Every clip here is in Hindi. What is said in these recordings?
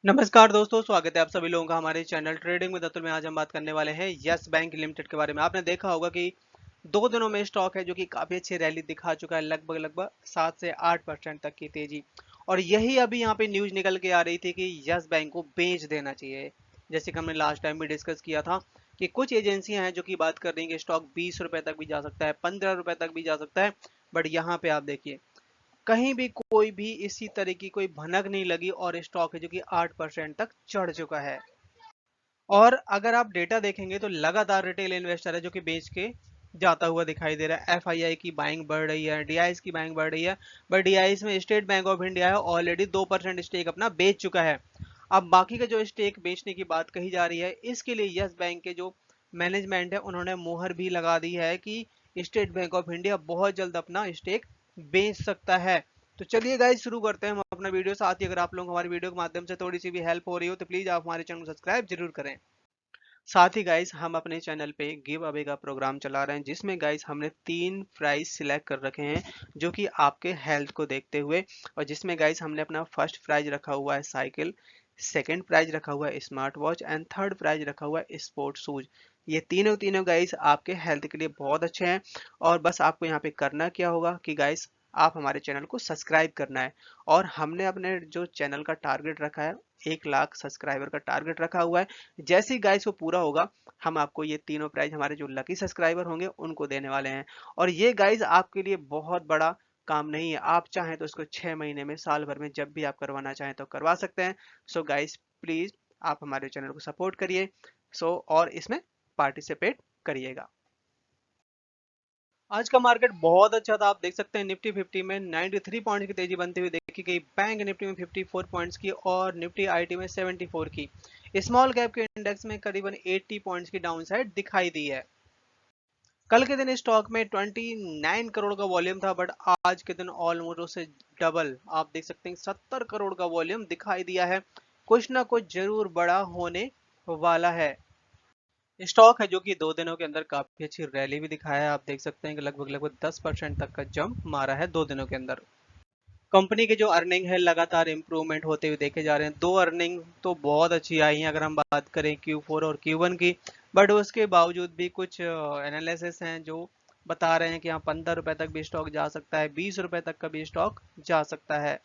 नमस्कार दोस्तों, स्वागत है आप सभी लोगों का हमारे चैनल ट्रेडिंग विद अतुल में। आज हम बात करने वाले हैं यस बैंक लिमिटेड के बारे में। आपने देखा होगा कि 2 दिनों में स्टॉक है जो कि काफी अच्छी रैली दिखा चुका है, लगभग लगभग 7 से 8% तक की तेजी। और यही अभी यहाँ पे न्यूज निकल के आ रही थी कि यस बैंक को बेच देना चाहिए। जैसे कि हमने लास्ट टाइम भी डिस्कस किया था कि कुछ एजेंसियां हैं जो कि बात कर रही हैं कि स्टॉक 20 रुपए तक भी जा सकता है, 15 रुपए तक भी जा सकता है। बट यहाँ पे आप देखिए, कहीं भी कोई भी इसी तरह की कोई भनक नहीं लगी और स्टॉक है जो कि 8% तक चढ़ चुका है। और अगर आप डेटा देखेंगे तो लगातार रिटेल इन्वेस्टर है जो कि बेच के जाता हुआ दिखाई दे रहा है। एफआईआई की बाइंग बढ़ रही है, डीआईएस की बाइंग बढ़ रही है। बट डीआईएस में स्टेट बैंक ऑफ इंडिया है, ऑलरेडी 2% स्टेक अपना बेच चुका है। अब बाकी का जो स्टेक बेचने की बात कही जा रही है, इसके लिए यस बैंक के जो मैनेजमेंट है उन्होंने मोहर भी लगा दी है कि स्टेट बैंक ऑफ इंडिया बहुत जल्द अपना स्टेक बेच सकता है। तो चलिए गाइस, शुरू करते हैं हम अपना वीडियो। साथ ही अगर आप लोग हमारी वीडियो के माध्यम से थोड़ी सी भी हेल्प हो रही हो तो प्लीज आप हमारे चैनल को सब्सक्राइब जरूर करें। साथ ही गाइस, हम अपने चैनल पे गिव अवे का प्रोग्राम चला रहे हैं, जिसमें गाइस हमने 3 प्राइज सिलेक्ट कर रखे हैं जो कि आपके हेल्थ को देखते हुए। और जिसमें गाइस हमने अपना फर्स्ट प्राइज रखा हुआ है साइकिल, सेकंड प्राइज रखा हुआ है smart watch and third prize रखा हुआ है स्पोर्ट शूज। ये तीनों तीनों गाइस आपके हेल्थ के लिए बहुत अच्छे हैं। और बस आपको यहाँ पे करना क्या होगा कि गाइस, आप हमारे चैनल को सब्सक्राइब करना है। और हमने अपने जो चैनल का टारगेट रखा है, 1 लाख सब्सक्राइबर का टारगेट रखा हुआ है। जैसे ही गाइस वो पूरा होगा, हम आपको ये तीनों प्राइज हमारे जो लकी सब्सक्राइबर होंगे उनको देने वाले हैं। और ये गाइस आपके लिए बहुत बड़ा काम नहीं है। आप चाहें तो इसको 6 महीने में, साल भर में, जब भी आप करवाना चाहें तो करवा सकते हैं। सो गाइस, प्लीज आप हमारे चैनल को सपोर्ट करिए। और इसमें पार्टिसिपेट करिएगा। आज का मार्केट बहुत अच्छा था। आप देख सकते हैं निफ्टी 50 में 93 पॉइंट की तेजी बनती हुई देखी गई। बैंक निफ्टी में 54 पॉइंट्स की और निफ्टी आईटी में 74 की। स्मॉल कैप के इंडेक्स में करीबन 80 पॉइंट्स की डाउन साइड दिखाई दी है। कल के दिन स्टॉक में 29 करोड़ का वॉल्यूम था, बट आज के दिन ऑलमोस्ट उससे डबल, आप देख सकते हैं 70 करोड़ का वॉल्यूम दिखाई दिया है। कुछ ना कुछ जरूर बड़ा होने वाला है। स्टॉक है जो कि 2 दिनों के अंदर काफी अच्छी रैली भी दिखाया है। आप देख सकते हैं कि लगभग लगभग 10% तक का जंप मारा है 2 दिनों के अंदर। कंपनी के जो अर्निंग है लगातार इंप्रूवमेंट होते हुए देखे जा रहे हैं। 2 अर्निंग तो बहुत अच्छी आई हैं अगर हम बात करें Q4 और Q1 की। बट उसके बावजूद भी कुछ एनालिसिस हैं जो बता रहे हैं कि हाँ, 15 रुपए तक भी स्टॉक जा सकता है, 20 रुपए तक का भी स्टॉक जा सकता है।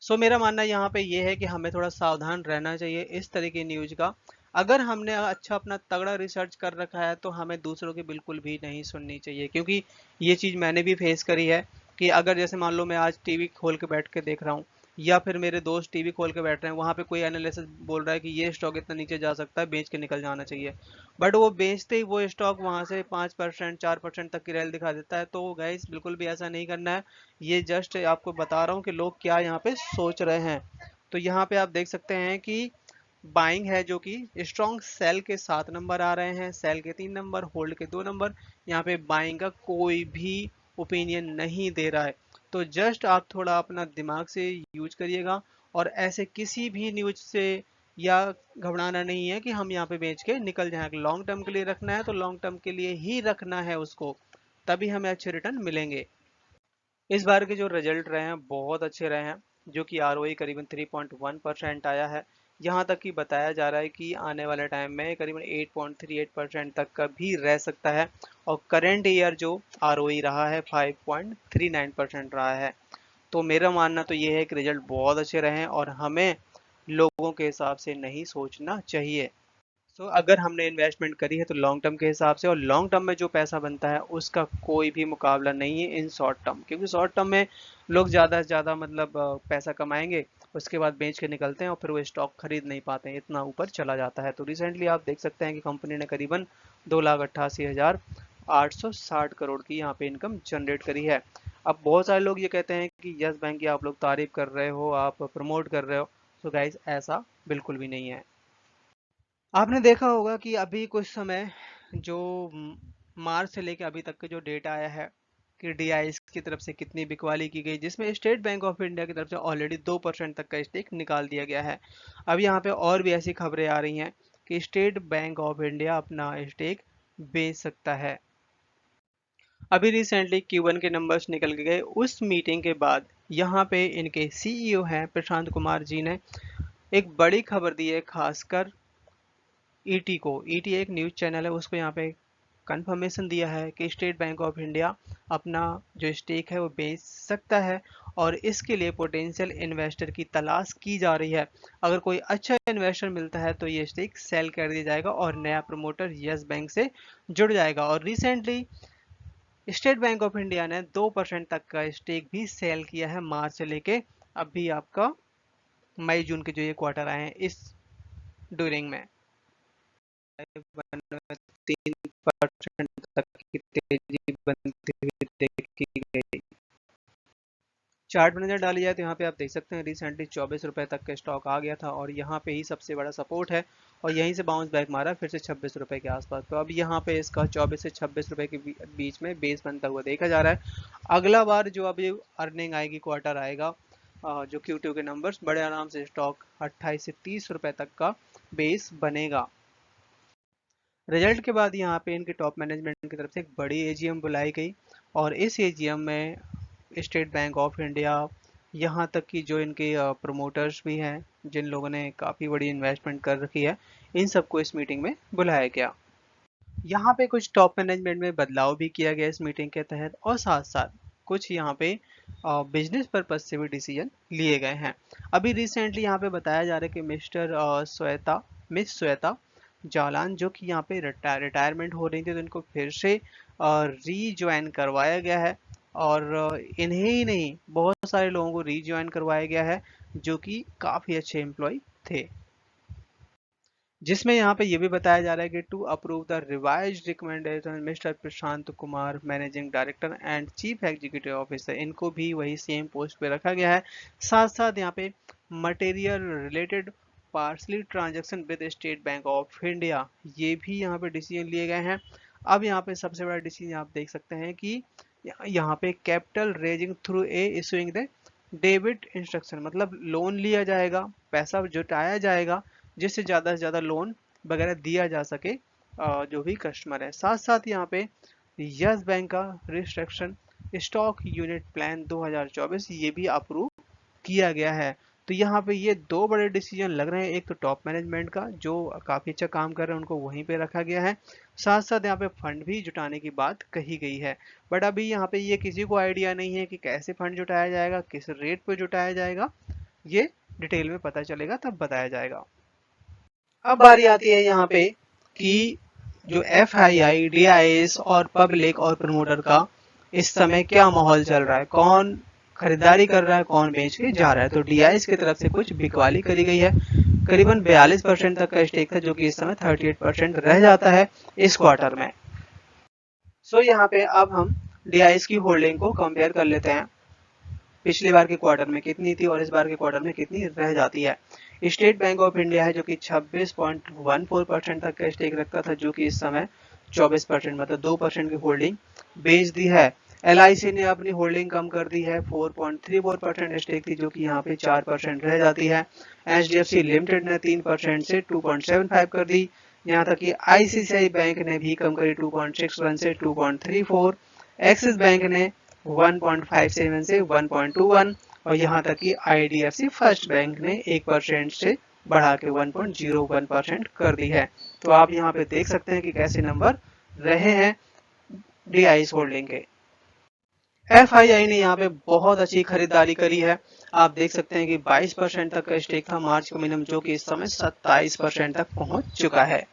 मेरा मानना यहाँ पे ये है कि हमें थोड़ा सावधान रहना चाहिए इस तरह की न्यूज का। अगर हमने अच्छा अपना तगड़ा रिसर्च कर रखा है तो हमें दूसरों की बिल्कुल भी नहीं सुननी चाहिए, क्योंकि ये चीज़ मैंने भी फेस करी है कि अगर जैसे मान लो मैं आज टीवी खोल के बैठ के देख रहा हूँ, या फिर मेरे दोस्त टीवी खोल के बैठ रहे हैं, वहां पे कोई एनालिसिस बोल रहा है कि ये स्टॉक इतना नीचे जा सकता है, बेच के निकल जाना चाहिए। बट वो बेचते ही वो स्टॉक वहां से 5% 4% तक की रैली दिखा देता है। तो गाइस, बिल्कुल भी ऐसा नहीं करना है। ये जस्ट आपको बता रहा हूँ कि लोग क्या यहाँ पे सोच रहे हैं। तो यहाँ पे आप देख सकते हैं कि बाइंग है जो कि स्ट्रॉन्ग सेल के 7 नंबर आ रहे हैं, सेल के 3 नंबर, होल्ड के 2 नंबर। यहाँ पे बाइंग का कोई भी ओपिनियन नहीं दे रहा है। तो जस्ट आप थोड़ा अपना दिमाग से यूज करिएगा। और ऐसे किसी भी न्यूज से या घबराना नहीं है कि हम यहाँ पे बेच के निकल जाएं। लॉन्ग टर्म के लिए रखना है तो लॉन्ग टर्म के लिए ही रखना है उसको, तभी हमें अच्छे रिटर्न मिलेंगे। इस बार के जो रिजल्ट रहे हैं बहुत अच्छे रहे हैं, जो कि आरओई करीबन 3.1% आया है। यहाँ तक कि बताया जा रहा है कि आने वाले टाइम में करीबन 8.38% तक का भी रह सकता है। और करेंट ईयर जो आरओई रहा है 5.39% रहा है। तो मेरा मानना तो ये है कि रिजल्ट बहुत अच्छे रहे हैं और हमें लोगों के हिसाब से नहीं सोचना चाहिए। अगर हमने इन्वेस्टमेंट करी है तो लॉन्ग टर्म के हिसाब से, और लॉन्ग टर्म में जो पैसा बनता है उसका कोई भी मुकाबला नहीं है इन शॉर्ट टर्म। क्योंकि शॉर्ट टर्म में लोग ज़्यादा से ज़्यादा मतलब पैसा कमाएंगे, उसके बाद बेच के निकलते हैं और फिर वो स्टॉक खरीद नहीं पाते हैं, इतना ऊपर चला जाता है। तो रिसेंटली आप देख सकते हैं कि कंपनी ने करीबन 2,88,860 करोड़ की यहाँ पे इनकम जनरेट करी है। अब बहुत सारे लोग ये कहते हैं कि यस बैंक की आप लोग तारीफ कर रहे हो, आप प्रमोट कर रहे हो। गाइस, ऐसा बिल्कुल भी नहीं है। आपने देखा होगा कि अभी कुछ समय जो मार्च से लेकर अभी तक के जो डेटा आया है कि डीआईएस की तरफ से कितनी बिकवाली की गई, जिसमें स्टेट बैंक ऑफ इंडिया की तरफ से ऑलरेडी 2% तक का स्टेक निकाल दिया गया है। अब यहाँ पे और भी ऐसी खबरें आ रही हैं कि स्टेट बैंक ऑफ इंडिया अपना स्टेक बेच सकता है। अभी रिसेंटली Q1 के नंबर्स निकल के गए, उस मीटिंग के बाद यहाँ पे इनके सीईओ हैं प्रशांत कुमार जी ने एक बड़ी खबर दी है खासकर ईटी को। ईटी एक न्यूज़ चैनल है, उसको यहाँ पे कंफर्मेशन दिया है कि स्टेट बैंक ऑफ इंडिया अपना जो स्टेक है वो बेच सकता है और इसके लिए पोटेंशियल इन्वेस्टर की तलाश की जा रही है। अगर कोई अच्छा इन्वेस्टर मिलता है तो ये स्टेक सेल कर दिया जाएगा और नया प्रमोटर यस बैंक से जुड़ जाएगा। और recently state bank of India ने 2% तक का स्टेक भी सेल किया है मार्च से लेके अभी आपका मई जून के जो ये क्वार्टर आए हैं इस ड्यूरिंग में 3% तक की तेजी बनती हुई देखी गई। चार्ट में नजर डाली जाए तो यहाँ पे आप देख सकते हैं रिसेंटली 24 रुपए तक का स्टॉक आ गया था और यहाँ पे ही सबसे बड़ा सपोर्ट है और यहीं से बाउंस बैक मारा फिर से 26 रुपए के आसपास। तो अब यहाँ पे इसका 24 से 26 रुपए के बीच में बेस बनता हुआ देखा जा रहा है। अगला बार जो अभी अर्निंग आएगी, क्वार्टर आएगा, जो Q2 के नंबर्स, बड़े आराम से स्टॉक 28 से 30 रुपए तक का बेस बनेगा। रिजल्ट के बाद यहाँ पे इनके टॉप मैनेजमेंट की तरफ से एक बड़ी एजीएम बुलाई गई और इस एजीएम में स्टेट बैंक ऑफ इंडिया, यहाँ तक कि जो इनके प्रमोटर्स भी हैं, जिन लोगों ने काफ़ी बड़ी इन्वेस्टमेंट कर रखी है, इन सबको इस मीटिंग में बुलाया गया। यहाँ पे कुछ टॉप मैनेजमेंट में बदलाव भी किया गया इस मीटिंग के तहत और साथ साथ कुछ यहाँ पे बिजनेस पर्पज से भी डिसीजन लिए गए हैं। अभी रिसेंटली यहाँ पे बताया जा रहा है कि मिस श्वेता जालान जो कि यहाँ पे रिटायरमेंट हो रही थी तो इनको फिर से रीज्वाइन करवाया गया है और इन्हें ही नहीं बहुत सारे लोगों को रीज्वाइन करवाया गया है जो कि काफ़ी अच्छे एम्प्लॉय थे, जिसमें यहाँ पे ये भी बताया जा रहा है कि to approve the revised recommendation mister Prashant Kumar managing director and chief executive officer, इनको भी वही सेम पोस्ट पे रखा गया है। साथ साथ यहाँ पे material related party transaction with state bank of India, ये भी यहाँ पे डिसीजन लिए गए हैं। अब यहाँ पे सबसे बड़ा डिसीजन आप देख सकते हैं कि यहाँ पे capital raising through a issuing the debit instruction, मतलब लोन लिया जाएगा, पैसा जुटाया जाएगा जिससे ज़्यादा से ज़्यादा लोन वगैरह दिया जा सके जो भी कस्टमर है। साथ साथ यहाँ पे यस बैंक का रिस्ट्रक्शन स्टॉक यूनिट प्लान 2024 ये भी अप्रूव किया गया है। तो यहाँ पे ये दो बड़े डिसीजन लग रहे हैं, एक तो टॉप मैनेजमेंट का जो काफ़ी अच्छा काम कर रहे हैं उनको वहीं पे रखा गया है, साथ साथ यहाँ पे फंड भी जुटाने की बात कही गई है। बट अभी यहाँ पे ये किसी को आइडिया नहीं है कि कैसे फंड जुटाया जाएगा, किस रेट पे जुटाया जाएगा, ये डिटेल में पता चलेगा तब बताया जाएगा। अब बारी आती है यहाँ पे कि जो FII, DIS और पब्लिक और प्रमोटर का इस समय क्या माहौल चल रहा है, कौन खरीदारी कर रहा है, कौन बेच के जा रहा है। तो DIS की तरफ से कुछ बिकवाली करी गई है, करीबन 42% तक का स्टेक था जो कि इस समय 38% रह जाता है इस क्वार्टर में। सो यहाँ पे अब हम DIS की होल्डिंग को कंपेयर कर लेते हैं, पिछली बार के क्वार्टर में कितनी थी और इस बार के क्वार्टर में कितनी रह जाती है। स्टेट बैंक ऑफ इंडिया है जो कि 26.14% तक का स्टेक रखता था जो कि इस समय 24% मतलब 2% की होल्डिंग बेच दी है। LIC ने अपनी होल्डिंग कम कर दी है, 4.34% स्टेक थी जो कि यहाँ पे 4% रह जाती है। HDFC लिमिटेड ने 3% से 2.75 कर दी। यहाँ तक कि ICICI बैंक ने भी कम करी 2.61 से 2.34, एक्सिस बैंक ने 1.57 से 1.21 और यहाँ तक कि IDFC फर्स्ट बैंक ने 1% से बढ़ा के 1.01% कर दी है। तो आप यहाँ पे देख सकते हैं कि कैसे नंबर रहे हैं DIS होल्डिंग के। FII ने यहाँ पे बहुत अच्छी खरीदारी करी है, आप देख सकते हैं कि 22% तक का स्टेक था मार्च के महीने में जो कि इस समय 27% तक पहुंच चुका है।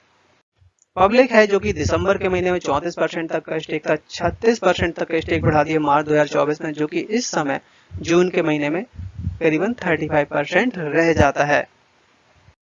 पब्लिक है जो कि दिसंबर के महीने में 34% तक का स्टेक था, 36% तक का स्टेक बढ़ा दिया मार्च 2024 में जो कि इस समय जून के महीने में करीबन 35% रह जाता है।